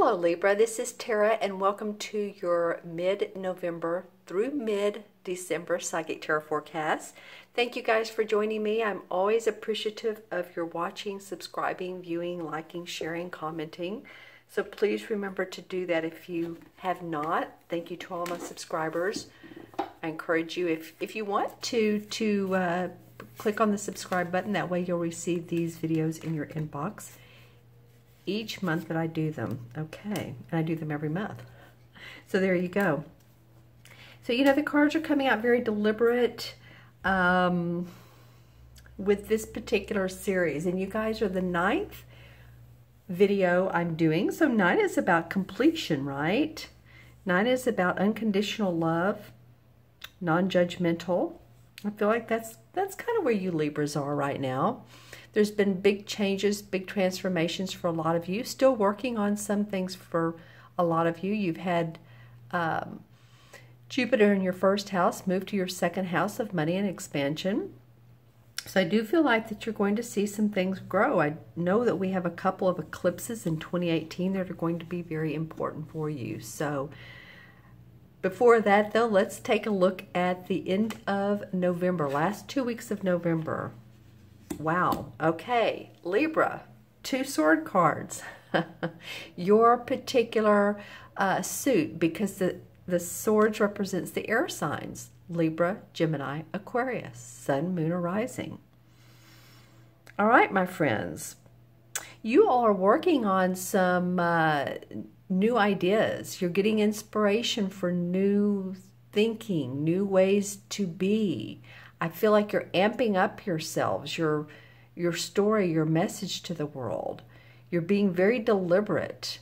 Hello Libra, this is Tara and welcome to your mid-November through mid-December Psychic Tarot forecast. Thank you guys for joining me. I'm always appreciative of your watching, subscribing, viewing, liking, sharing, commenting. So please remember to do that if you have not. Thank you to all my subscribers. I encourage you, if you want to click on the subscribe button. That way you'll receive these videos in your inbox each month that I do them. Okay, and I do them every month. So there you go. So you know the cards are coming out very deliberate with this particular series, and you guys are the 9th video I'm doing. So 9 is about completion, right? 9 is about unconditional love, non-judgmental. I feel like that's kind of where you Libras are right now. There's been big changes, big transformations for a lot of you. Still working on some things for a lot of you. You've had Jupiter in your first house move to your second house of money and expansion. So I do feel like that you're going to see some things grow. I know that we have a couple of eclipses in 2018 that are going to be very important for you. So before that, though, let's take a look at the end of November, last 2 weeks of November. Wow. Okay, Libra, 2 sword cards. Your particular suit, because the swords represents the air signs: Libra, Gemini, Aquarius, Sun, Moon, or Rising. All right, my friends, you all are working on some new ideas. You're getting inspiration for new thinking, new ways to be. I feel like you're amping up yourselves, your story, your message to the world. You're being very deliberate.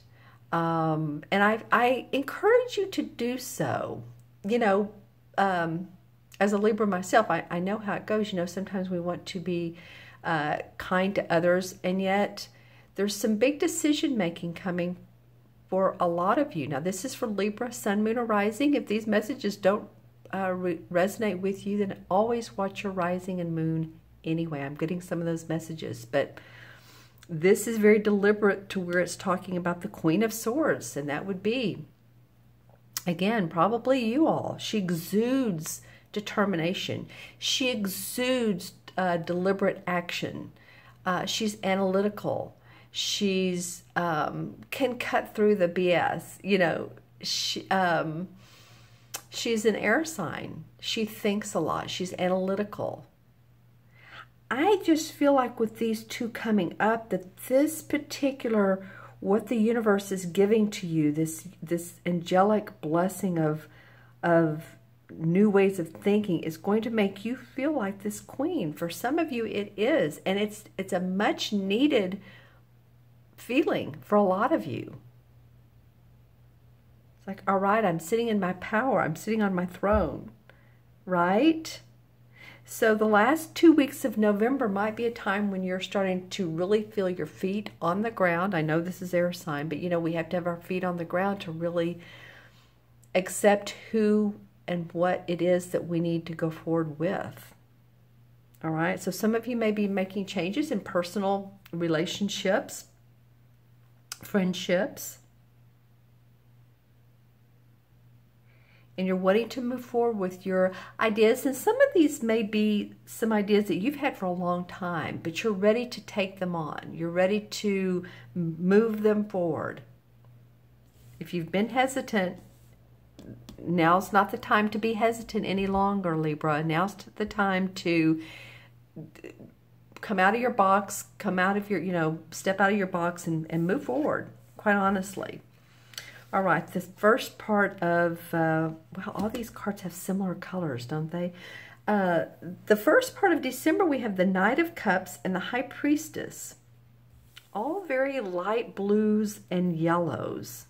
And I encourage you to do so. You know, as a Libra myself, I know how it goes. You know, sometimes we want to be kind to others, and yet there's some big decision making coming for a lot of you. Now, this is for Libra, Sun, Moon, or Rising. If these messages don't resonate with you, then always watch your rising and moon anyway. I'm getting some of those messages, but this is very deliberate to where it's talking about the Queen of Swords, and that would be, again, probably you all. She exudes determination. She exudes deliberate action. She's analytical. She's can cut through the BS. You know, she's an air sign. She thinks a lot. She's analytical. I just feel like with these two coming up, that this particular, what the universe is giving to you, this angelic blessing of new ways of thinking, is going to make you feel like this queen. For some of you, it is, and it's a much needed feeling for a lot of you. It's like, all right, I'm sitting in my power. I'm sitting on my throne, right? So the last 2 weeks of November might be a time when you're starting to really feel your feet on the ground. I know this is air sign, but you know, we have to have our feet on the ground to really accept who and what it is that we need to go forward with. All right, so some of you may be making changes in personal relationships, friendships, and you're wanting to move forward with your ideas. And some of these may be some ideas that you've had for a long time, but you're ready to take them on. You're ready to move them forward. If you've been hesitant, now's not the time to be hesitant any longer, Libra. Now's the time to come out of your box, come out of your, you know, step out of your box and move forward, quite honestly. All right, the first part of, well, all these cards have similar colors, don't they? The first part of December, we have the Knight of Cups and the High Priestess. All very light blues and yellows.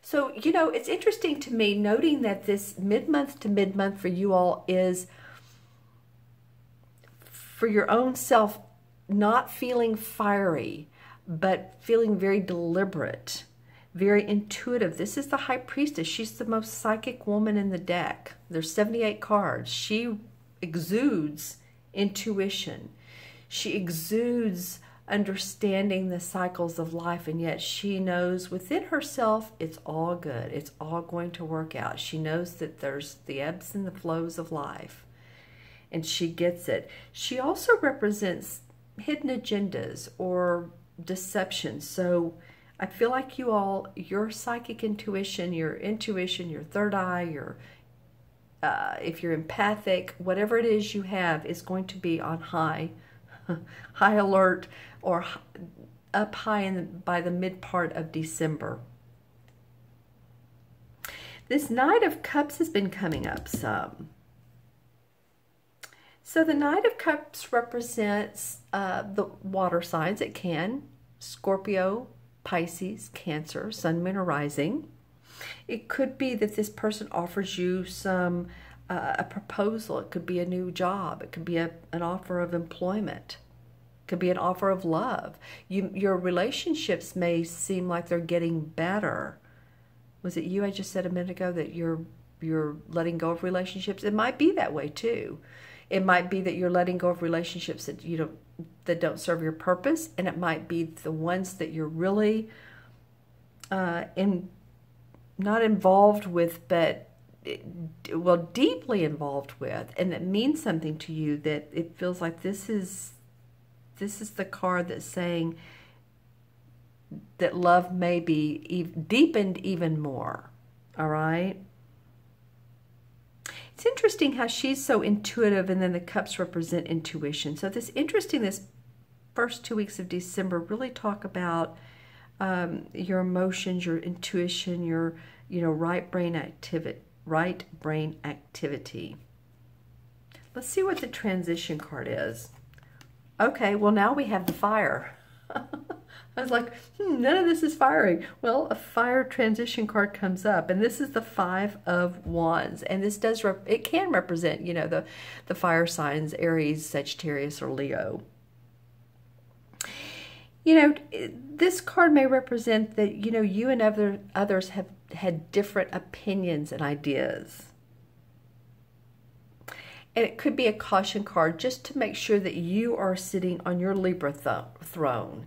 So, you know, it's interesting to me noting that this mid-month to mid-month for you all is for your own self, not feeling fiery, but feeling very deliberate, very intuitive. This is the High Priestess. She's the most psychic woman in the deck. There's 78 cards. She exudes intuition. She exudes understanding the cycles of life, and yet she knows within herself it's all good. It's all going to work out. She knows that there's the ebbs and the flows of life, and she gets it. She also represents hidden agendas or deception. So I feel like you all, your psychic intuition, your third eye, if you're empathic, whatever it is you have is going to be on high alert, or up high by the mid part of December. This Knight of Cups has been coming up some. So the Knight of Cups represents the water signs. It can Scorpio, Pisces, Cancer, Sun, Moon, or Rising. It could be that this person offers you some a proposal. It could be a new job. It could be an offer of employment. It could be an offer of love. Your relationships may seem like they're getting better. Was it you I just said a minute ago that you're letting go of relationships? It might be that way too. It might be that you're letting go of relationships that don't serve your purpose, and it might be the ones that you're really not involved with, but deeply involved with, and that means something to you. That it feels like this is the card that's saying that love may be deepened even more. All right. It's interesting how she's so intuitive, and then the cups represent intuition. So this first 2 weeks of December really talk about your emotions, your intuition, your right brain activity. Let's see what the transition card is. Okay, well now we have the fire. I was like, none of this is firing. Well, a fire transition card comes up, and this is the 5 of Wands, and this does it can represent, the fire signs, Aries, Sagittarius, or Leo. This card may represent that, you and others have had different opinions and ideas. And it could be a caution card just to make sure that you are sitting on your Libra throne,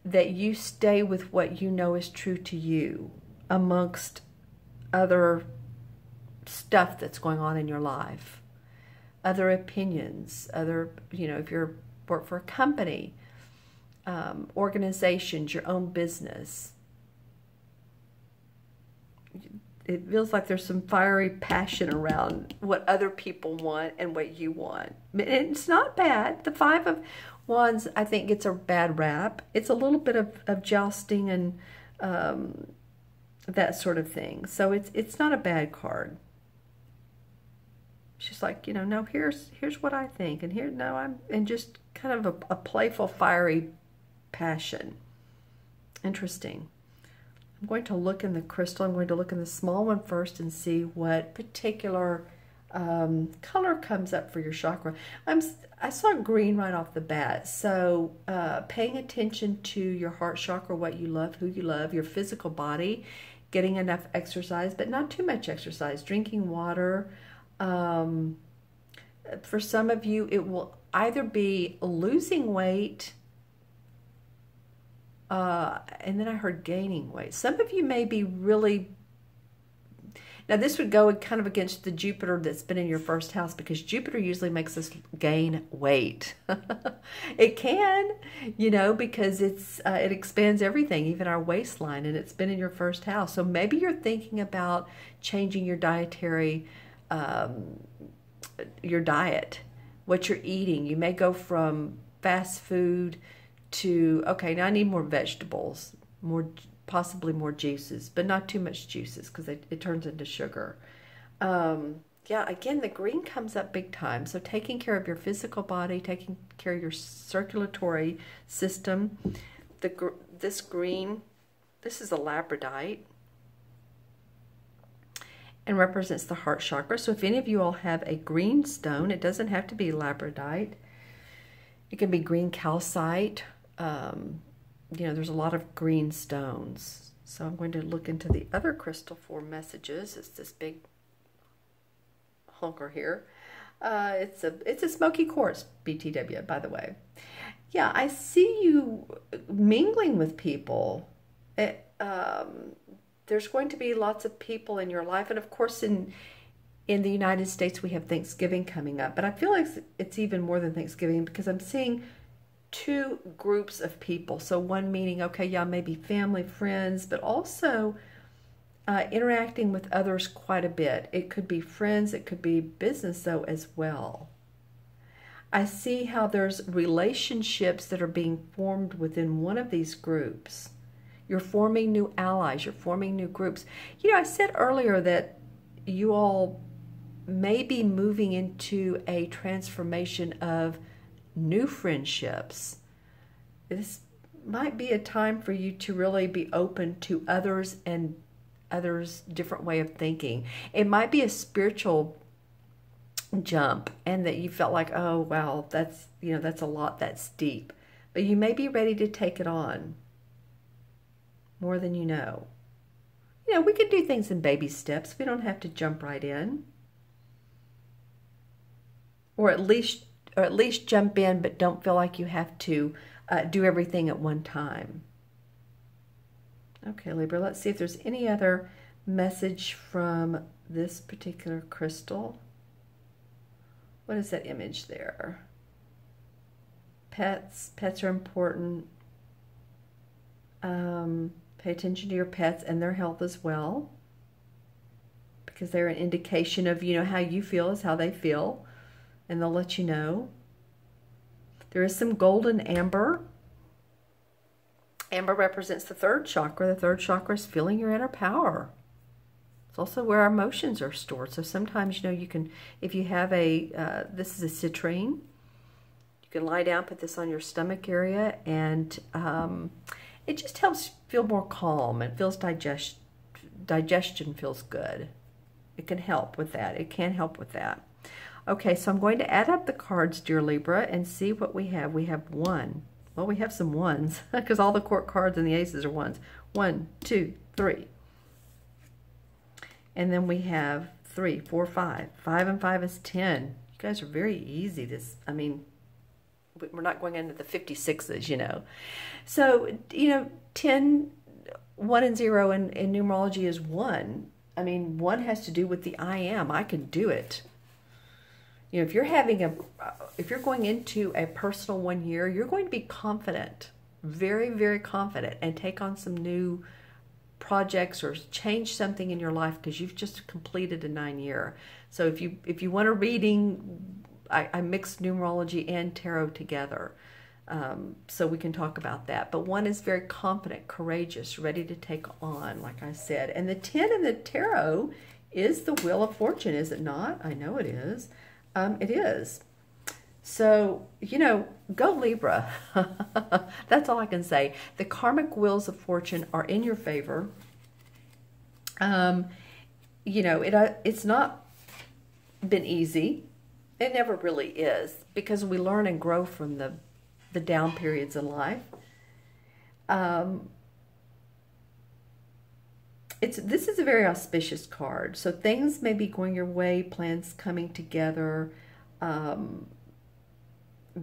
that you stay with what you know is true to you amongst other stuff that's going on in your life, other opinions, if you work for a company, organizations, your own business. It feels like there's some fiery passion around what other people want and what you want. It's not bad. The 5 of Wands, I think, gets a bad rap. It's a little bit of jousting and that sort of thing. So it's not a bad card. She's like, no, here's what I think, and and just kind of a playful, fiery passion. Interesting. I'm going to look in the crystal. I'm going to look in the small one first and see what particular color comes up for your chakra. I saw green right off the bat. So paying attention to your heart chakra, what you love, who you love, your physical body, getting enough exercise, but not too much exercise, drinking water. For some of you, it will either be losing weight, and then I heard gaining weight. Some of you may be really... Now, this would go kind of against the Jupiter that's been in your first house, because Jupiter usually makes us gain weight. It can, because it expands everything, even our waistline, and it's been in your first house. So maybe you're thinking about changing your dietary, your diet, what you're eating. You may go from fast food to, okay, now I need more vegetables, possibly more juices, but not too much juices, because it turns into sugar. Yeah, again, the green comes up big time. So taking care of your physical body, taking care of your circulatory system. This green, this is a labradorite, and represents the heart chakra. So if any of you all have a green stone, it doesn't have to be labradorite. It can be green calcite. There's a lot of green stones. So I'm going to look into the other crystal for messages. It's this big honker here. It's a smoky quartz, BTW, by the way. Yeah, I see you mingling with people. There's going to be lots of people in your life, and of course in the United States we have Thanksgiving coming up, but I feel like it's even more than Thanksgiving because I'm seeing two groups of people. So one meaning, okay, yeah, maybe family, friends, but also interacting with others quite a bit. It could be friends, it could be business though as well. I see how there's relationships that are being formed within one of these groups. You're forming new allies, you're forming new groups. You know, I said earlier that you all may be moving into a transformation of new friendships. This might be a time for you to really be open to others and others' different way of thinking. It might be a spiritual jump and that you felt like, oh, wow, that's, you know, that's a lot, that's deep. But you may be ready to take it on more than you know. You know, we could do things in baby steps. We don't have to jump right in. Or at least jump in, but don't feel like you have to do everything at one time. Okay, Libra, let's see if there's any other message from this particular crystal. What is that image there? Pets. Pets are important. Pay attention to your pets and their health as well, because they're an indication of, you know, how you feel is how they feel, and they'll let you know. There is some golden amber. Amber represents the third chakra. The third chakra is feeling your inner power. It's also where our emotions are stored. So sometimes, you know, you can, if you have a, this is a citrine, you can lie down, put this on your stomach area, and it just helps feel more calm. It feels digestion feels good. It can help with that. It can help with that. Okay, so I'm going to add up the cards, dear Libra, and see what we have. We have one. Well, we have some ones because all the court cards and the aces are ones. 1, 2, 3. And then we have 3, 4, 5. 5 and 5 is 10. You guys are very easy. This, I mean, we're not going into the 56s, you know. So, you know, 10, 1 and 0 in numerology is 1. I mean, 1 has to do with the I am. I can do it. You know, if you're going into a personal 1 year, you're going to be confident, very, very confident, and take on some new projects or change something in your life because you've just completed a 9-year. So if you want a reading, I mix numerology and tarot together, so we can talk about that. But 1 is very confident, courageous, ready to take on, like I said. And the 10 in the tarot is the Wheel of Fortune, is it not? I know it is. It is. So, you know, go Libra. That's all I can say. The karmic wheels of fortune are in your favor. You know, it's not been easy. It never really is, because we learn and grow from the down periods in life. This is a very auspicious card. So things may be going your way, plans coming together.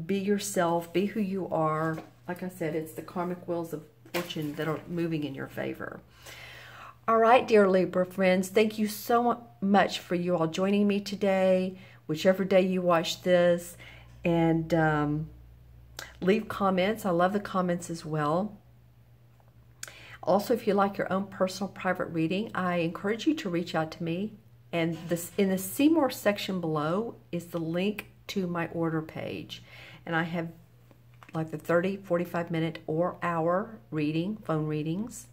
Be yourself, be who you are. Like I said, it's the karmic wheels of fortune that are moving in your favor. All right, dear Libra friends, thank you so much for you all joining me today, whichever day you watch this. And leave comments. I love the comments as well. Also, if you like your own personal private reading, I encourage you to reach out to me. And in the See More section below is the link to my order page. And I have like the 30, 45 minute or hour reading, phone readings.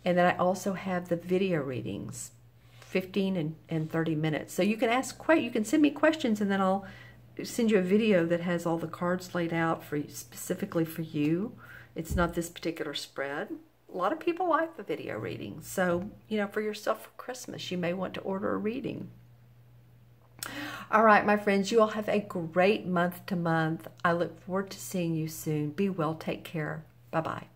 And then I also have the video readings, 15 and 30 minutes. So you can you can send me questions, and then I'll send you a video that has all the cards laid out specifically for you. It's not this particular spread. A lot of people like the video readings. So, you know, for yourself for Christmas, you may want to order a reading. All right, my friends, you all have a great month to month. I look forward to seeing you soon. Be well. Take care. Bye-bye.